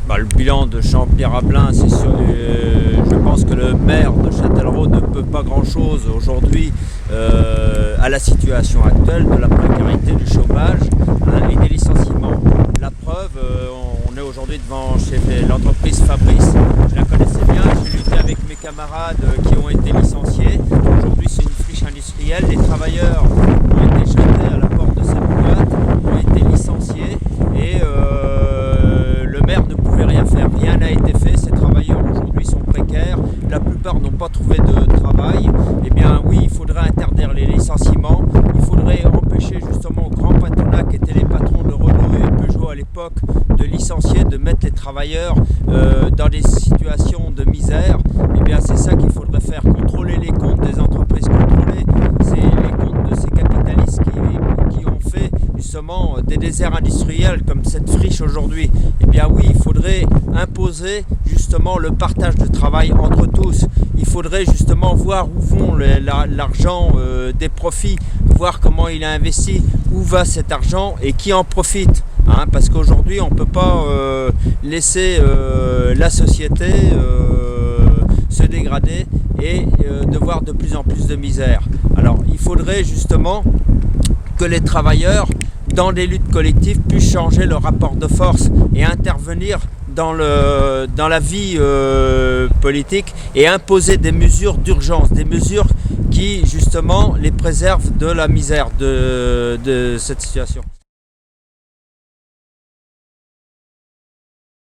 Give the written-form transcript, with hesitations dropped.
Le bilan de Champierre-Ablain, c'est sûr. Je pense que le maire de Châtellerault ne peut pas grand-chose aujourd'hui à la situation actuelle de la précarité, du chômage, hein, et des licenciements. La preuve, on est aujourd'hui devant chez l'entreprise Fabrice. Je la connaissais bien, j'ai lutté avec mes camarades qui ont été licenciés. Aujourd'hui, c'est une friche industrielle. Les travailleurs ont été jetés à la porte de cette boîte, ont été licenciés et le maire ne pouvait rien faire. Rien n'a été fait. Ces travailleurs aujourd'hui sont précaires. La plupart n'ont pas trouvé de travail. Eh bien oui, il faudrait interdire les licenciements. Il faudrait empêcher justement aux grands patronats qui étaient les patrons de Renault et Peugeot à l'époque de licencier, de mettre les travailleurs dans des situations de misère. Eh bien c'est ça qu'il faudrait faire. Contrôler les comptes des entreprises contrôlées. C'est les comptes de ces capitalistes qui ont fait justement des déserts industriels comme cette friche aujourd'hui. Eh bien oui, il faudrait imposer justement le partage de travail entre tous. Il faudrait justement voir où vont l'argent des profits, voir comment il est investi, où va cet argent et qui en profite. Hein, parce qu'aujourd'hui on ne peut pas laisser la société se dégrader et de voir de plus en plus de misère. Alors il faudrait justement que les travailleurs dans les luttes collectives puissent changer leur rapport de force et intervenir dans la vie politique et imposer des mesures d'urgence, des mesures qui justement les préservent de la misère de cette situation.